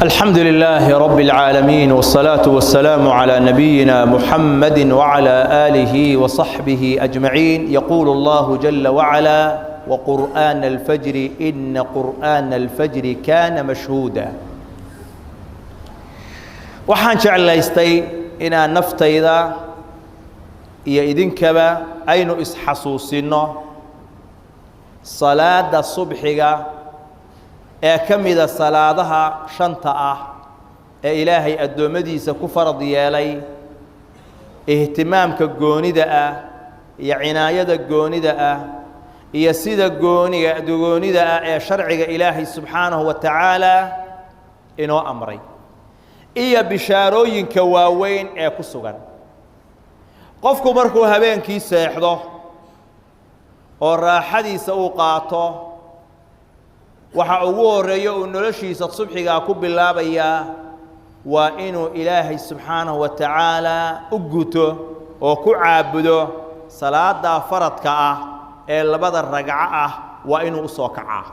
الحمد لله رب العالمين والصلاة والسلام على نبينا محمد وعلى آله وصحبه أجمعين. يقول الله جل وعلا: وقرآن الفجر إن قرآن الفجر كان مشهودا. waxaan jeclaystay inaan naftayda iyo idinkaba aynu isxasuusino salaada subxiga ee kamida salaadaha shanta ah ee Ilaahay adoomadiisa ku farad yeelay, ihtimaamka goonida ah iyo cinaayada goonida ah iyo sida goonida ah ee sharciga Ilaahay subhanahu wa ta'ala inoo amray iyo bishaarooyinka waaweyn ee ku sugan. qofku markuu habeenkii seexdo oo raaxadiisa uu qaato, waxa ugu horeeyo uu noloshiisa subxiga ku bilaabaya waa inuu Ilaahay subhanahu wa ta'ala u guto oo ku caabudo salaada faradka ah ee labada ragca ah, waa inuu soo kacaa.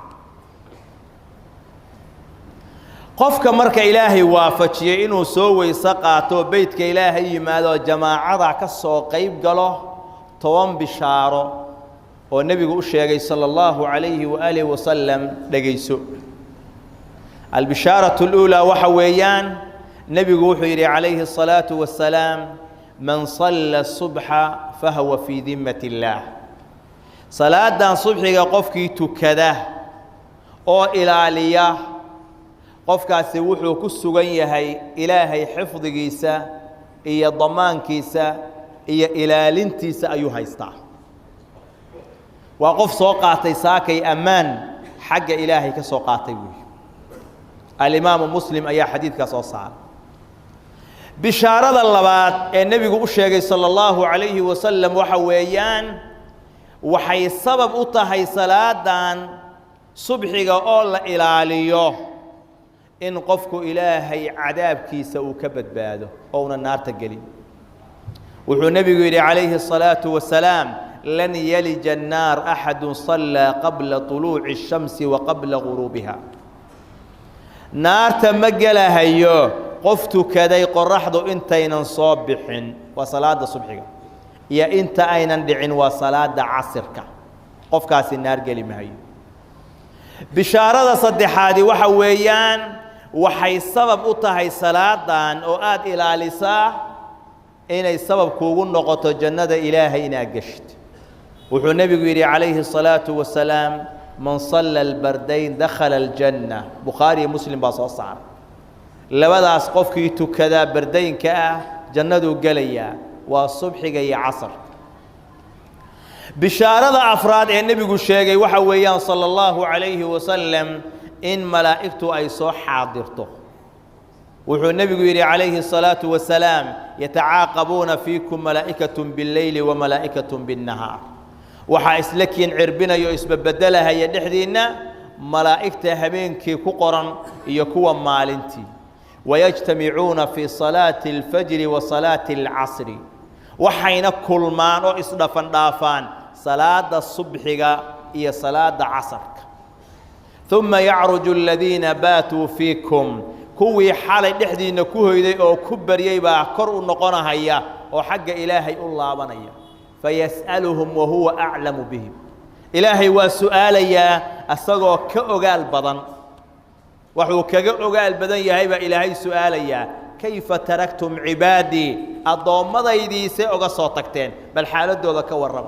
qofka marka Ilaahay waafajiyay inuu soo weysa qaato beedka Ilaahay yimaado jamaacada ka soo qayb galo 10 bishaaro oo nabigu u sheegay sallallahu alayhi wa alihi wa sallam dhageyso. albishaaratu alula waxa weeyaan nabigu wuxuu yiri alayhi salatu wassalam: man salla subha fahuwa fi dhimmati llah. salaadan subxiga qofkii tukada oo ilaaliya, qofkaasi wuxuu ku sugan yahay Ilaahay xifdigiisa iyo damaankiisa iyo ilaalintiisa ayuu haystaa. waa qof soo qaatay saakay amaan xagga Ilaahay ka soo qaatay weey. al-Imam Muslim ayaa xadiidka soo saaray. bishaarada labaad ee nabigu u sheegay sallallahu alayhi wa sallam waxa weeyaan, waxay sabab u tahay salaadan subxiga oo la ilaaliyo in qofku Ilaahay cadaabkiisa uu ka badbaado oo una naarta galin. wuxuu nabigu yiri alayhi salatu wassalam: لن يلج النار أحد صلى قبل طلوع الشمس وقبل غروبها. نار تمجلها يو قفت كذي قرحض انتين صبحن وصلاة صبحك يا انت اين دعين وصلاة عصرك قف كاس النار قلي مهي. بشارة صدحادي وحويان وحي سبب أطهي صلاة دان وآد إلى لساء إن السبب كون نقطة جنة إلهي إن أجشت. وحو النبي يقول عليه الصلاة والسلام: من صلى البردين دخل الجنة. بخاري مسلم باصصار لبدا اسقف كيتو كذا بردين كا جنة قليا والصبح جاي عصر. بشارة أفراد النبي يقول شيء وحويان صلى الله عليه وسلم إن ملائكته أي صح حاضرته. وحو النبي يقول عليه الصلاة والسلام: يتعاقبون فيكم ملائكة بالليل وملائكة بالنهار. waxa islakiin cirbinayo isbabadalaha ya dhixdiina malaa'ikta habeenkii ku qoran iyo kuwa maalintii. wayajtamicuuna fi salaati al-fajr wa salaati al-'asr. waxayna kulmaan oo isdhafan dhaafaan salaada subxiga iyo salaada casarka. thumma ya'ruju alladhina batu fiikum. kuwii xalay dhixdiina ku hoyday oo ku bariyay baa kor u noqonaya oo xagga Ilaahay u laabanaya. فيسألهم وهو أعلم بهم. إلهي وسؤاليا أسقوا كأجال بدن وحو كأجال بدن يهيب إلهي سؤاليا: كيف تركتم عبادي؟ الضوء ذي سأجا صوتكتين بل حالة دولا كورم.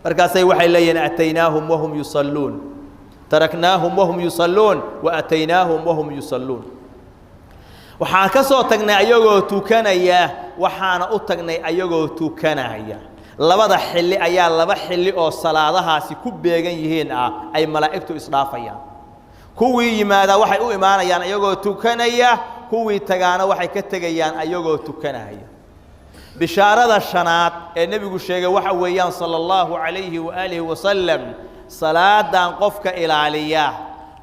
فركاسي وحي لين أتيناهم وهم يصلون، تركناهم وهم يصلون وأتيناهم وهم يصلون. waxaan ka soo tagnay ayagoo tukanaya, waxaana u tagnay ayagoo tukanaya. labada xilli ayaa laba xilli oo salaadahaasi ku beegan yihiin ay malaa'iktu isdhaafayaan. kuwii yimaada waxay u imaanayaan ayagoo tukanaya, kuwii tagaana waxay ka tagayaan ayagoo tukanaya. bishaarada shanaad ee nabigu sheegay waxa weeyaan sallallahu alayhi wa alihi wa sallam: salaadan qofka ilaaliya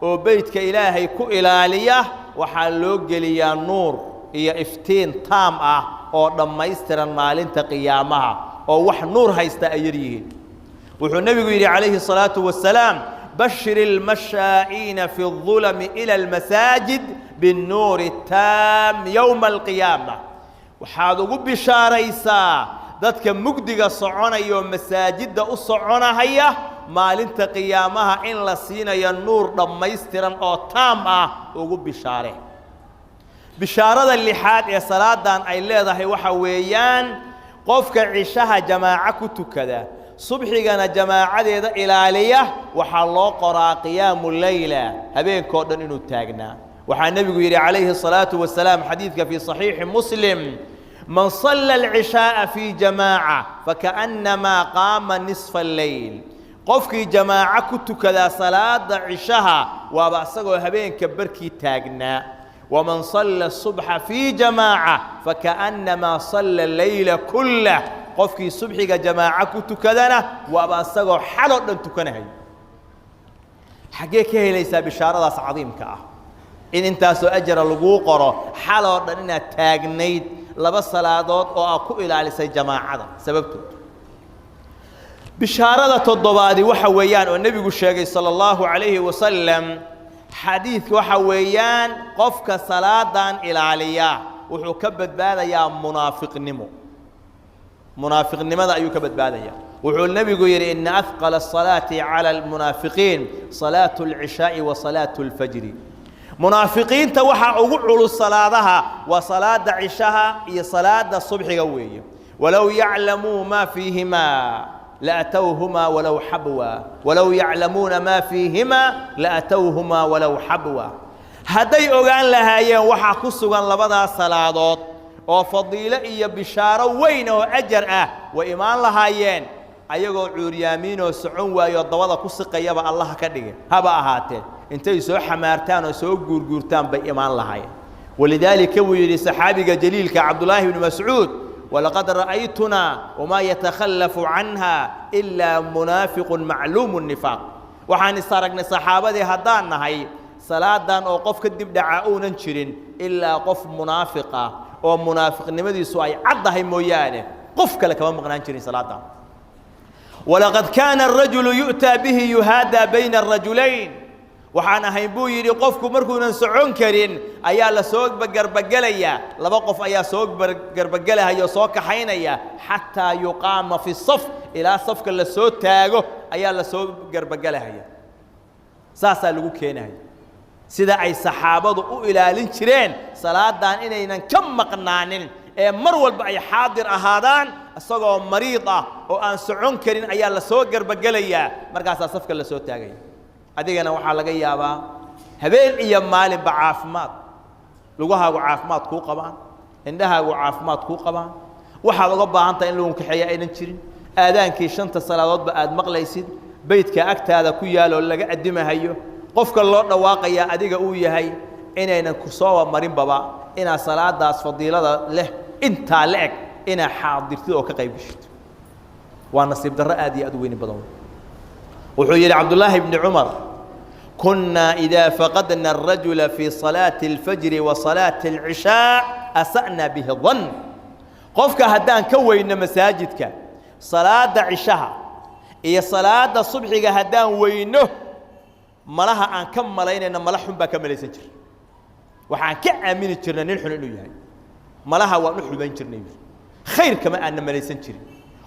oo beedka Ilaahay ku ilaaliya waxaa loo geliyaa nuur iyo iftiin taam ah oo dhammaystiran maalinta qiyaamaha oo wax nuur haysta ay yihiin. wuxuu nabigu yiri alayhi salatu wassalam: بشر المشائين في الظلم إلى المساجد بالنور التام يوم القيامة وحاضو بشاريسا dadka mugdiga soconayo masaajida u soconaya maalinta qiyaamaha in la siinayo nuur dhammaystiran oo taam ah ugu bishaare bishaarada lixaad ee salaadan ay leedahay waxa weeyaan qofka cishaha jamaaca ku tukada subxigana jamaacadeeda ilaaliya waxa loo qoraa qiyaamul layla habeenkoo dhan inuu taagnaa waxa nabigu yiri calayhi salaatu wasalaam xadiidka fi sahih muslim من صلى العشاء في جماعة فكأنما قام نصف الليل قفكي جماعة كنت كذا صلاة عشاء وبأسقوا هبين كبركي تاجنا ومن صلى الصبح في جماعة فكأنما صلى الليل كله قفكي صبح جماعة كنت كذا وبأسقوا حلو تكنهي حقيقة ليس بشارة عظيم كأه إن أنت سأجر الوقرة حلو أننا تاجنيد laba salaadood oo ah ku ilaalisay jamaacada sababtood bishaarada toddobaadi waxa weeyaan oo nabigu sheegay sallallahu alayhi wasallam xadiis waxa weeyaan qofka salaadan ilaaliya wuxuu ka badbaadayaa munaafiqnimada ayuu ka badbaadayaa wuxuu nabigu yiri in athqala as-salati ala al-munafiqin salatu al-isha'i wa salatu al-fajr منافقين توحى أقول صلاتها وصلاة عشاء هي صلاة الصبح قوية ولو يعلموا ما فيهما لأتوهما ولو حبوا ولو يعلمون ما فيهما لأتوهما ولو حبوا هدي أوغان لها يوم وحا كسوغان لبدا صلاة وفضيلة إيا بشارة وين وأجر وإيمان لها ين أيغو عريامين وسعون ويضوضا كسقيا الله كدغ هبا أهاتين intay soo xamaartaan oo soo guurguurtaan bay iimaan lahaayeen walidaalika wili saxaabiga jaliilka Abdullah ibn Mas'ud walaqad ra'aytuna wama yatakhallafu anha illa munafiqun ma'lumun nifaq waxaan isaragnay saxaabadii hadaan nahay salaadan oo qof ka dib dhaca oonan jirin illa qof munaafiqa oo munaafiqnimadiisu ay caddahay mooyaane qof kale kama maqnaan jirin salaadan walaqad kana ar-rajulu yu'ta bihi yuhada bayna ar-rajulayn waxaan ahayn buu yiri qofku markuunan socon karin ayaa la soo garbagalaya laba qof ayaa soo garbagalaya soo kaxaynaya hatta yuqama fi saf ila safka la soo taago ayaa la soo garbagalaya saasa lagu keenay sida ay saxaabadu u ilaalin jireen salaadan inaynan ka maqnaanin ee mar walba ay xaadir ahaadaan asagoo mariid ah oo aan socon karin ayaa la soo garbagalaya markaas safka la soo taagay adigana waxa laga yaabaa habeen iyo maalin ba caafimaad lugahaagu caafimaad ku qabaan indhahaagu caafimaad ku qabaan waxa laga baahan tahay in lagu kaxeeyo aynan jirin aadaankii shanta salaadood ba aad maqlaysid beedka agtaada ku yaalo laga adimahayo qofka loo dhawaaqaya adiga uu yahay inaynan ku soo marin baba ina salaadaas fadiilada leh inta leeg ina xaadirtid oo ka qayb gashid waa nasiib darro aad iyo aad u weyn badan وحير عبد الله بن عمر كنا إذا فقدنا الرجل في صلاة الفجر وصلاة العشاء أسأنا به الظن قفك هدان كوين مساجدك صلاة عشاء هي صلاة الصبح هدان وينه ملها أن كملين أن ملحهم بكمل سجر وحان كأمين الجرنا نلحن إنه يهي ملها ونحن بين جرنا خير كما أن ملي سجر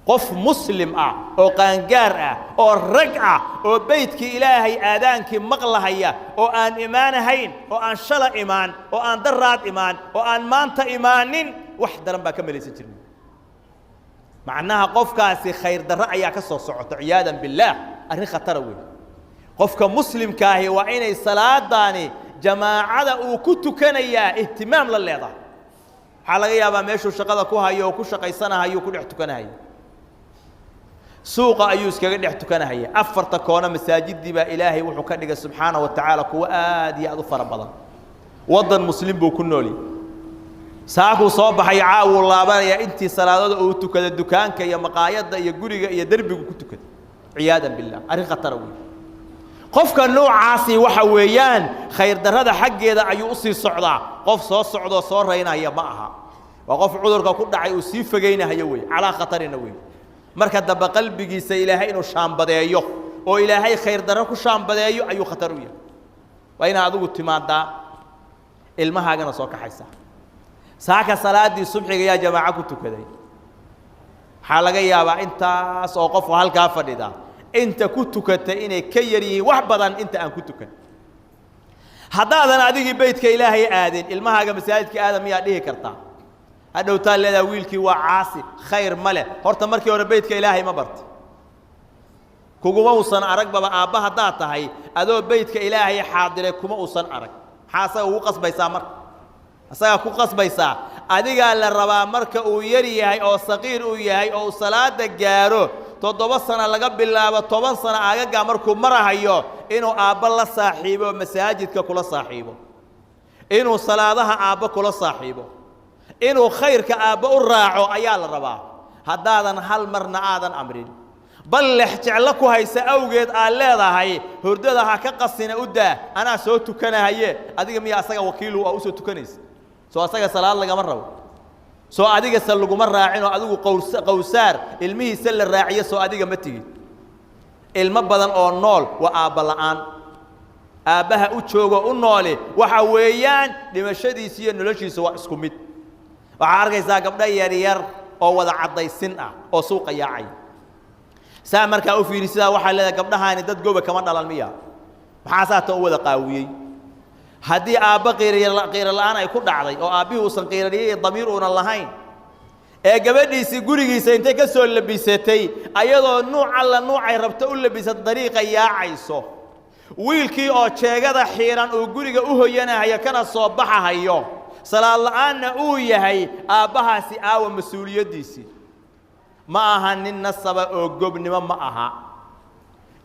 قف مسلم أو قانقار أو رجع أو بيتك إلهي آذانك مغلهية أو أن إيمان هين أو أن شلا إيمان أو أن درات إيمان أو أن مانت إيمان وحده ربا كمل يسجرني معناها قف كاسي خير درعيا كسو صعود عياذا بالله أرني خطروي قفك مسلم كاهي وعين الصلاة داني جماعة أو كنت كنيا اهتمام لليضة حلقة يابا ميشو شقادة كوها يو كوشا سنة يو كل احتكنا هي سوق أيوس كقد احتكنا هي أفرت كونا مساجد دي إلهي وحكنا سبحانه وتعالى كواد يا ظفر بضن وضن مسلم بكنولي ساكو صباح يعاو الله بنا يا أنتي صلاة أو تكذا الدكان كي مقايد يا جوري يا دربي كتكذا عياذا بالله أريخ تروي قفك النوع عاصي وحويان خير در هذا حق إذا أيوسي صعدا قف صعدا صار هنا هي معها وقف عذرك كل دعي وسيف جينا هيوي على خطر نوي مركز دب قلبي سيله إنه شام بدأ oo ilaahay khayr daro ku shaambadeeyo ayuu khatar u yahay waa inaad adigu timaadaa ilmahaagana soo kaxaysa saaka salaadii subxiga yaa jamaaca ku tukaday waxaa laga yaabaa intaas oo qof halkaa fadhida inta ku tukatay inay ka yar yihiin wax badan inta aan ku tukan haddaadan adigii beydka ilaahay aadin ilmahaaga masaajidka aadam miyaa dhihi kartaa hadhowtaa leedaa wiilkii waa caasi khayr ma leh horta markii hore beydka ilaahay ma barta kuguma uusan arag baba aabba haddaad tahay adoo beydka ilaahay xaadiray kuma uusan arag maxaa asaga ugu qasbaysaa marka asagaa ku qasbaysaa adigaa la rabaa marka uu yar yahay oo saqiir uu yahay oo uu salaada gaaro 7 sano laga bilaabo 10 sano aagaga markuu marahayo inuu aabba la saaxiibo masaajidka kula saaxiibo inuu salaadaha aabba kula saaxiibo inuu khayrka aabba u raaco ayaa la rabaa haddaadan hal marna aadan amrin bal lex jeclo ku haysa awgeed aad leedahay hurdada ha ka qasina u daa anaa soo tukanahaye adiga miya asaga wakiilu oo u soo tukanaysa soo asaga salaad lagama rabo soo adiga sal laguma raacin oo adigu qowsaar ilmihiisa la raaciyo soo adiga ma tigid ilmo badan oo nool waa aabba la'aan aabbaha u joogo u noole waxa weeyaan dhimashadiisa iyo noloshiisa waa isku mid waxaa arkaysaa gabdho yaryar oo wada caddaysin ah oo suuqa yaacay saa markaa u fiirisidaa waxaa leedahay gabdhahaani dad goba kama dhalan miya maxaa saata u wada qaawiyey haddii aabba qiiro la'aan ay ku dhacday oo aabbihii uusan qiirariyey damiir uunan lahayn ee gabadhiisii gurigiisa intay ka soo labisatay ayadoo nuuc alla nuucay rabto u labisat dariiqa yaacayso wiilkii oo jeegada xiiran uu guriga u hoyanahayo kana soo baxahayo salaad la'aanna uu yahay aabbahaasi aawa mas-uuliyaddiisii ma aha nin nasaba oo gobnimo ma aha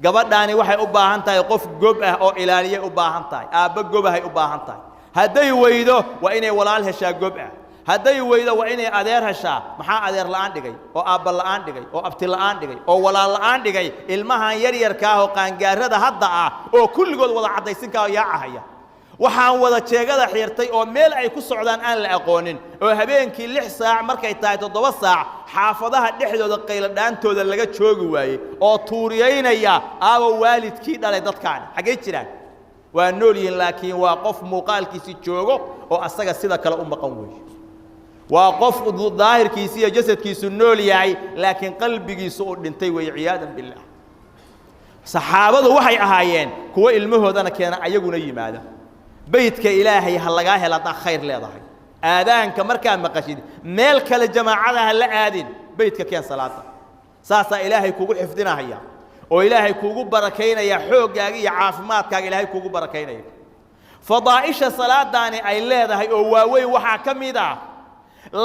gabadhaani waxay u baahan tahay qof gob ah oo ilaaliye u baahan tahay aabba gobahay u baahan tahay hadday weydo waa inay walaal heshaa gob ah hadday weydo waa inay adeer heshaa maxaa adeer la'aan dhigay oo aabba la'aan dhigay oo abti la'aan dhigay oo walaal la'aan dhigay ilmahan yaryarka ah oo qaangaarada hadda ah oo kulligood wada caddaysinka oo yaacahaya waxaan wada jeegada xiirtay oo meel ay ku socdaan aan la aqoonin oo habeenkii 6 saac markay tahay 7 saac xaafadaha dhexdooda qaylo dhaantooda laga joogi waayey oo tuuriyeynaya aaba waalidkii dhalay dadkaan xagee jiraan waa nool yihiin laakiin waa qof muuqaalkiisii joogo oo asaga sida kale u maqan weeye waa qof daahirkiisii iyo jasadkiisu nool yahay laakiin qalbigiisu u dhintay weeye ciyaadan billah saxaabadu waxay ahaayeen kuwa ilmahoodana keena ayaguna yimaada beydka ilaahay ha laga helo daa khayr leedahay aadaanka markaa maqashid meel kale jamaacada ha la aadin beydka keen salaada saasa ilaahay kugu xifdinaya oo ilaahay kugu barakaynaya xoogaaga iyo caafimaadkaaga ilaahay kugu barakaynaya fadaa'isha salaadaani ay leedahay oo waaweyn waxa kamid ah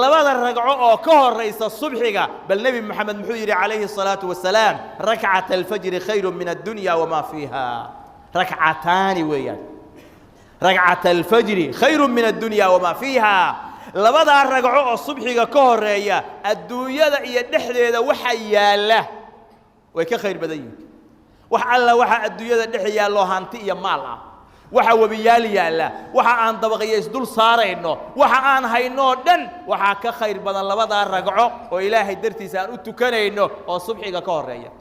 labada ragco oo ka horeysa subxiga bal nabi maxamed muxuu yiri calayhi salaatu wasalaam rak'at al-fajr khayrun min ad-dunya wama fiha rak'atani weeyaan ركعة الفجر خير من الدنيا وما فيها لبدا ركعة الصبح كهرية الدنيا إيا دحديدا وحا ياله ويكا خير بدين وحا الله وحا الدنيا دحديدا يالله هانتي يا مالا وحا وبيالي ياله وحا آن دبغيس دول سارينو وحا آن هاينو دن وحا كخير بدن لبدا ركعة وإلهي درتي سان أتكنينو الصبح كهرية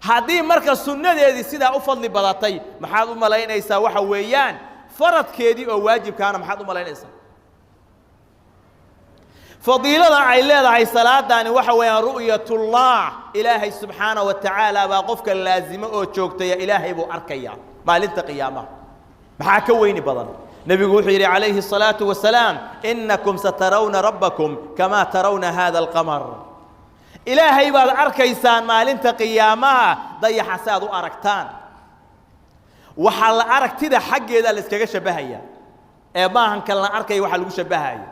هذه مركز سنة دي سيدا أفضل بداتي محاد ملايين إيسا وحا ويان فرض كيدي أو واجب كان محط ملاين إنسان فضيلة عيلة عي صلاة داني وحوى رؤية الله إلهي سبحانه وتعالى باقفك اللازمة أو تشوكتي إلهي بو أركيا ما لنت قيامة محاكويني بضن نبي قوحيري عليه الصلاة والسلام إنكم سترون ربكم كما ترون هذا القمر إلهي بعد أركيسان ما لنت قيامة ضي حساد أركتان waxa la aragtida xaggeeda la iskaga shabahaya ee baahan kala arkay waxa lagu shabahaya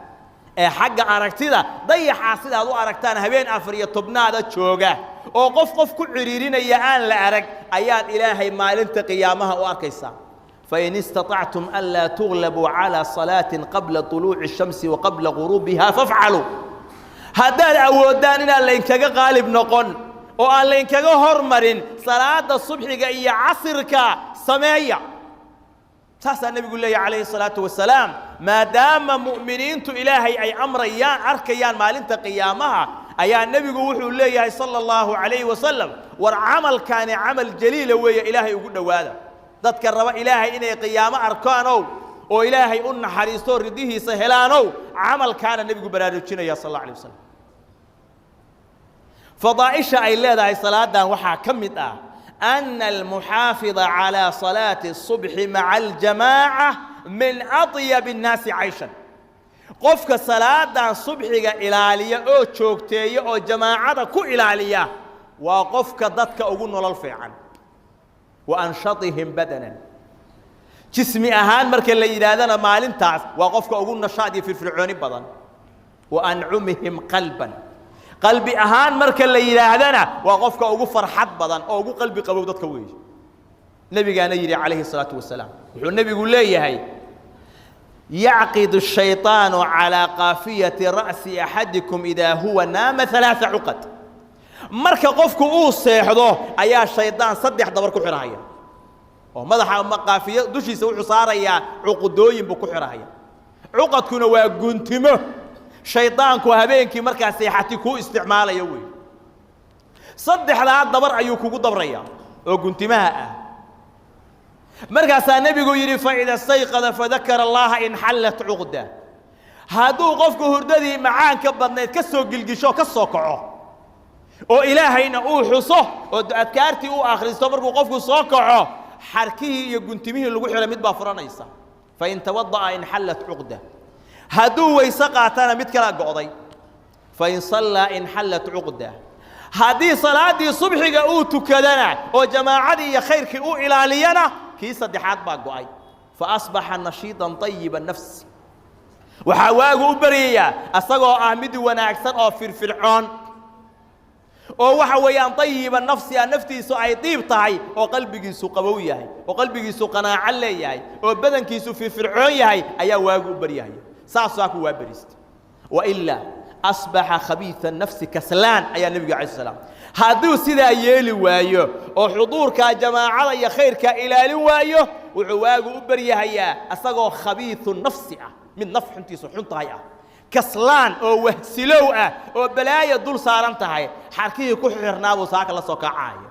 ee xagga aragtida dayaxa sida aad u aragtaan habeen 14 jooga oo qof ku ciriirinaya aan la arag ayaad ilaahay maalinta qiyaamaha u arkaysaa fa in istata'tum an la tughlabu ala salatin qabla tuluu'i ash-shamsi wa qabla ghurubiha faf'alu haddaad awoodaan inaad la inkaga qaalib noqon oo aan la inkaga hormarin salaada subxiga iyo casirka سمايا ساسا النبي يقول لي عليه الصلاة والسلام ما دام مؤمنين إلهي أي أمر أركيان مالنت قيامها أي النبي يقول لي صلى الله عليه وسلم والعمل كان عمل جليل ويا إلهي وقلنا وادا ذاتك الرب إلهي إني قيامة أركانه وإلهي أن حريصه رديه سهلانه عمل كان النبي برادوتشنا يا صلى الله عليه وسلم فضائشة أي لا داعي صلاة دان وحا كمتا أن المحافظ على صلاة الصبح مع الجماعة من أطيب الناس عيشا قفك صلاة دان صبح إلالية أو تشوكتية أو جماعة كو إلالية وقفك ضدك أقولنا للفعان وأنشطهم بدنا جسمي أهان مركا اللي يدادنا مالين تاس وقفك أقولنا شادي في الفرعوني بدن وأنعمهم قلبا قلبي أهان مركا اللي يدادنا وقفك أقول فرحات بدن أو أقول قلبي قبول ضدك ويج النبي قال يجري عليه الصلاة والسلام والنبي يقول لي هاي يعقد الشيطان على قافية رأس أحدكم إذا هو نام 3 عقد marka qofku uu seexdo ayaa shaydaan 3 dabar ku xiraaya oo madaxa maqaafiyo dushiisa wuxuu saaraya cuqudooyin buu ku xiraaya cuqadkuna waa guntimo shaydaanku habeenkii markaa seexati ku isticmaalayo way 3 dabar ayuu kugu dabraya oo guntimaha ah markaas nabigu yiri fa ida sayqada fadhakara allaha in halat uqda haduu qofku hurdadii macaan ka badneed ka soo gilgisho ka soo kaco oo ilaahayna uu xuso oo adkaartii uu akhristo markuu qofku soo kaco xarkii iyo guntimihii lagu xiro mid baa furanaysa fa in tawaddaa in halat uqda haduu waysa qaatana mid kala go'day fa in salla in halat uqda hadii salaadii subxiga uu tukadana oo jamaacadii iyo khayrkii uu ilaaliyana kii saddexaad baa go'ay fa asbaha nashidan tayyiban nafs waxa waagu u bariya asagoo ah mid wanaagsan oo firfircoon oo waxa weeyaan tayyiban nafsi naftiisu ay diib tahay oo qalbigiisu qabow yahay oo qalbigiisu qanaaco leeyahay oo badankiisu firfircoon yahay ayaa waagu u bariyahay saasaa ku waa barista wa illa asbaha khabitha nafsi kaslan ayaa nabiga calaysay salaam haduu sida yeeli waayo oo xuduurka jamaacada iyo khayrka ilaali waayo wuxuu waagu u bariyahayaa asagoo khabithu nafsi min nafxintiisu xuntahay kaslaan oo wahsilow oo balaaya dul saaran tahay xarkii ku xirnaabo saaka la soo kacaayo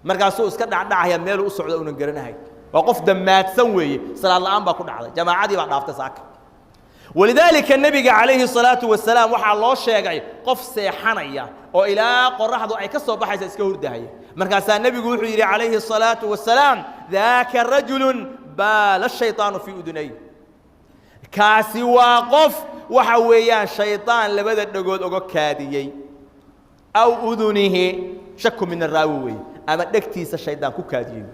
markaasuu iska dhacdhacaya meel u socdo una garanahay waa qof damaadsan weeye salaad la'aan baa ku dhacday jamaacadii baa dhaaftay saaka ولذلك النبي عليه الصلاة والسلام وحى الله شيء قف سيحنيا وإلى قرحه أي كسر بحث إسكهور دهية مركز النبي يقول عليه الصلاة والسلام ذاك الرجل بال الشيطان في أذنيه كاسي واقف وحويا شيطان لبدأ نقول أقول كاديي أو أذنه شك من الراوي أما دكتيس الشيطان كاديي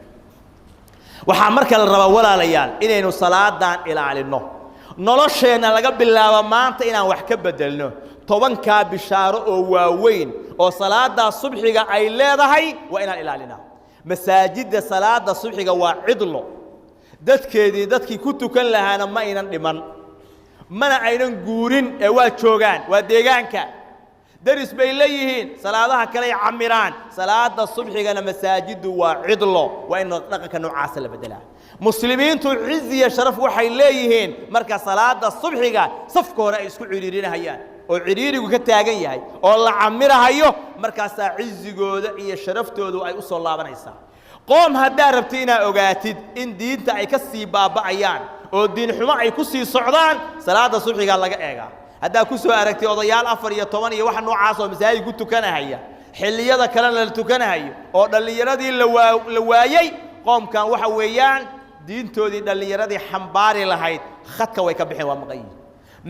وحى مركز الربا ولا ليال إنه صلاة دان إلى على النوم nolosheena laga bilaabo maanta inaan wax ka bedelno 10ka bishaaro oo waaweyn oo salaada subxiga ay leedahay waa inaan ilaalinaa masaajida salaada subxiga waa cidlo dadkii ku tukan lahaana ma aynan dhiman mana aynan guurin ee waa joogan waa deegaanka daris bay leeyihiin salaadaha kale ay camiraan salaada subxigana masaajidu waa cidlo waa in dhaqanka noocaas la bedelaa muslimiintu ciziya sharaf waxay leeyihiin marka salaada subxiga safka hore ay isku ciriirinayaan oo ciriirigu ka taagan yahay oo la camirahayo markaas cizigooda iyo sharaftoodu ay u soo laabanaysaa qoom hadaa rabtiina ogaatid in diinta ay ka sii baaba'ayaan oo diin xumo ay ku sii socdaan salaada subxiga laga eega hadaa ku soo aragtay odayaal 4 iyo 10 iyo wax noocaas oo masaajid ku tukanahaya xilliyada kale la tukanahayo oo dhalinyaradii la waayay qoomkan waxa weeyaan diintoodii dhalinyaradii xambaari lahayd khadka way ka bixin waa maqay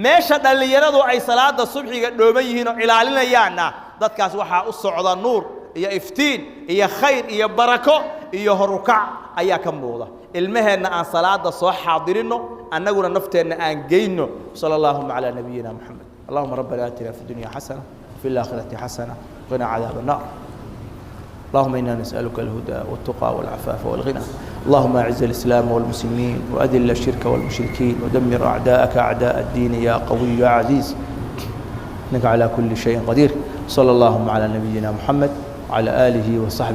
meesha dhalinyaradu ay salaada subxiga dhooban yihiin oo ilaalinayaana dadkaas waxa u socda nuur iyo iftiin iyo khayr iyo barako iyo horukac ayaa ka muuqda ilmaheena aan salaada soo xaadirino annaguna nafteena aan geyno sallallahu ala nabiyina muhammad allahumma rabbana atina fid dunya hasana fil akhirati hasana wa qina adhaban nar اللهم إنا نسألك الهدى والتقى والعفاف والغنى اللهم أعز الإسلام والمسلمين وأذل الشرك والمشركين ودمر أعداءك أعداء الدين يا قوي يا عزيز إنك على كل شيء قدير صلى الله على نبينا محمد وعلى آله وصحبه